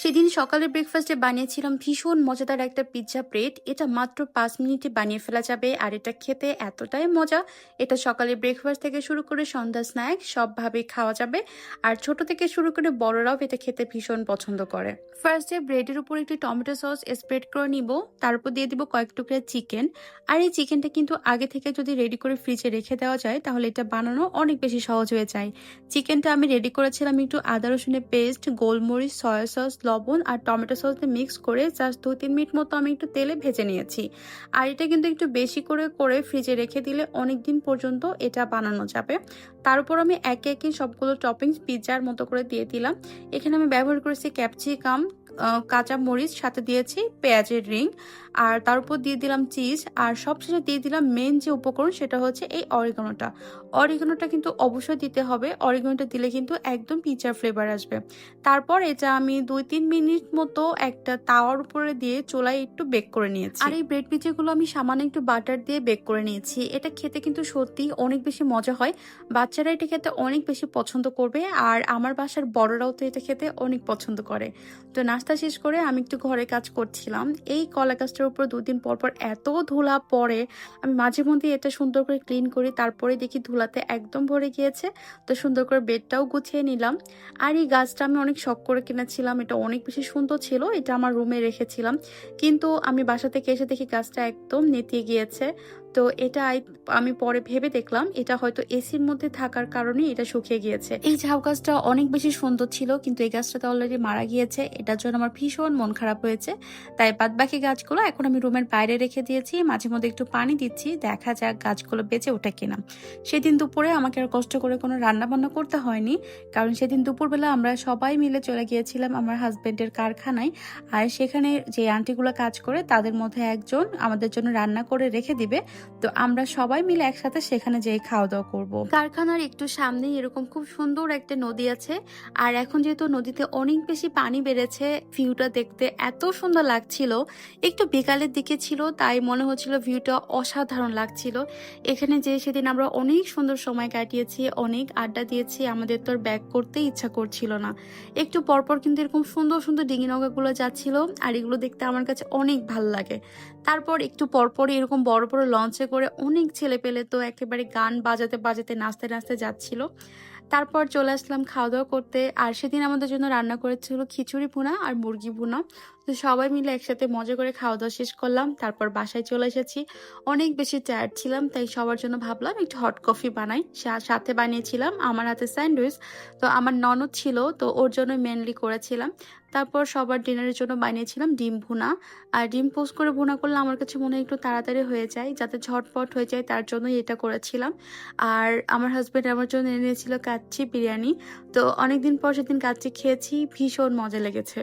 সেদিন সকালের ব্রেকফাস্টে বানিয়েছিলাম ভীষণ মজাদার একটা পিৎজা ব্রেড। এটা মাত্র 5 মিনিটে বানিয়ে ফেলা যাবে আর এটা খেতে এতটাই মজা। এটা সকালে ব্রেকফাস্ট থেকে শুরু করে সন্ধ্যা স্ন্যাক সবভাবে খাওয়া যাবে। আর ছোট থেকে শুরু করে বড়রাও এটা খেতে ভীষণ পছন্দ করে। ফার্স্টে ব্রেডের উপর একটি টমেটো সস স্প্রেড করে নিব, তারপর দিয়ে দিব কয়েক টুকরা চিকেন। আর এই চিকেনটা কিন্তু আগে থেকে যদি রেডি করে ফ্রিজে রেখে দেওয়া যায় তাহলে এটা বানানো অনেক বেশি সহজ হয়ে যায়। চিকেনটা আমি রেডি করেছিলাম একটু আদা রসুনের পেস্ট, গোলমরিচ, সয়া সস, লবণ আর টমেটো সস দিয়ে মিক্স করে জাস্ট 2-3 মিনিট মতো আমি একটু তেলে ভেজে নিয়েছি। আর এটা কিন্তু একটু বেশি করে করে ফ্রিজে রেখে দিলে অনেক দিন পর্যন্ত এটা বানানো যাবে। তার উপর আমি একে একে সবগুলো টপিংস পিৎজার মতো করে দিয়ে দিলাম। এখানে আমি ব্যবহার করেছি ক্যাপসিকাম, কাঁচা মরিচ, সাথে দিয়েছি পেঁয়াজের রিং, আর তার উপর দিয়ে দিলাম চিজ, আর সবশেষে দিয়ে দিলাম মেন যে উপকরণ সেটা হচ্ছে এই অরিগানোটা। অরিগানোটা কিন্তু অবশ্যই দিতে হবে, অরিগানোটা দিলে কিন্তু একদম পিৎজার ফ্লেভার আসবে। তারপর এটা আমি 2-3 মিনিট মতো একটা তাওয়ার উপরে দিয়ে চুলায় একটু বেক করে নিয়েছি। আর এই ব্রেড পিৎজাগুলো আমি সামান্য একটু বাটার দিয়ে বেক করে নিয়েছি। এটা খেতে কিন্তু সত্যি অনেক বেশি মজা হয়। বাচ্চারা এটা খেতে অনেক বেশি পছন্দ করবে, আর আমার বাসার বড়রাও তো এটা খেতে অনেক পছন্দ করে। তো নাস্তা শেষ করে আমি একটু ঘরে কাজ করছিলাম। এই কলা গাছটার উপর 2 দিন পর পর এত ধুলা পড়ে, আমি মাঝে মধ্যে এটা সুন্দর করে ক্লিন করি, তারপরে দেখি ধুলাতে একদম ভরে গিয়েছে। তো সুন্দর করে বেডটাও গুছিয়ে নিলাম। আর এই গাছটা আমি অনেক শখ করে কিনেছিলাম, এটা অনেক বেশি সুন্দর ছিল, এটা আমার রুমে রেখেছিলাম। কিন্তু আমি বাসা থেকে এসে দেখি গাছটা একদম নেতিয়ে গিয়েছে। তো এটা আমি পরে ভেবে দেখলাম এটা হয়তো এসির মধ্যে থাকার কারণে এটা শুকিয়ে গিয়েছে। এই ঝাউ গাছটা অনেক বেশি সুন্দর ছিল, কিন্তু এই গাছটা অলরেডি মারা গিয়েছে, এটার জন্য আমার ভীষণ মন খারাপ হয়েছে। তাই বাদ বাকি গাছগুলো এখন আমি রুমের বাইরে রেখে দিয়েছি, মাঝে মধ্যে একটু পানি দিচ্ছি, দেখা যাক গাছগুলো বেঁচে ওঠে কিনা। সেদিন দুপুরে আমাকে আর কষ্ট করে কোনো রান্না বান্না করতে হয়নি, কারণ সেদিন দুপুরবেলা আমরা সবাই মিলে চলে গিয়েছিলাম আমার হাজবেন্ডের কারখানায়। আর সেখানে যে আন্টিগুলো কাজ করে তাদের মধ্যে একজন আমাদের জন্য রান্না করে রেখে দিবে। তো আমরা সবাই মিলে একসাথে সেখানে যেয়ে খাওয়া দাওয়া করবো। কারখানার একটু সামনে এরকম খুব সুন্দর একটা নদী আছে, আর এখন যেহেতু নদীতে অনেক বেশি পানি বেড়েছে, ভিউটা দেখতে এত সুন্দর লাগছিল। একটু বিকালের দিকে ছিল, তাই মনে হচ্ছিল ভিউটা অসাধারণ লাগছিল। এখানে যে সেদিন আমরা অনেক সুন্দর সময় কাটিয়েছি, অনেক আড্ডা দিয়েছি, আমাদের তো আর ব্যাক করতেই ইচ্ছা করছিল না। একটু পরপর কিন্তু এরকম সুন্দর সুন্দর ডিঙি নৌকাগুলো যাচ্ছিল, আর এগুলো দেখতে আমার কাছে অনেক ভাল লাগে। তারপর একটু পরপর এরকম বড় বড় লঞ্চে করে অনেক ছেলে পেলে তো একেবারে গান বাজাতে বাজাতে নাচতে নাচতে যাচ্ছিল। তারপর চলে আসলাম খাওয়া দাওয়া করতে, আর সেদিন আমাদের জন্য রান্না করেছিল খিচুড়ি ভুনা আর মুরগি ভুনা। তো সবাই মিলে একসাথে মজা করে খাওয়া দাওয়া শেষ করলাম, তারপর বাসায় চলে এসেছি। অনেক বেশি টায়ার্ড ছিলাম, তাই সবার জন্য ভাবলাম একটু হট কফি বানাই। সাথে বানিয়েছিলাম আমার হাতে স্যান্ডউইচ। তো আমার ননদ ছিল, তো ওর জন্য মেনলি করেছিলাম। তারপর সবার ডিনারের জন্য বানিয়েছিলাম ডিম ভুনা। আর ডিম পোস্ট করে ভুনা করলে আমার কাছে মনে হয় একটু তাড়াতাড়ি হয়ে যায়, যাতে ঝটপট হয়ে যায়, তার জন্যই এটা করেছিলাম। আর আমার হাজবেন্ড আমার জন্য এনেছিল কাচ্চি বিরিয়ানি। তো অনেকদিন পর সেদিন কাচ্চি খেয়েছি, ভীষণ মজা লেগেছে।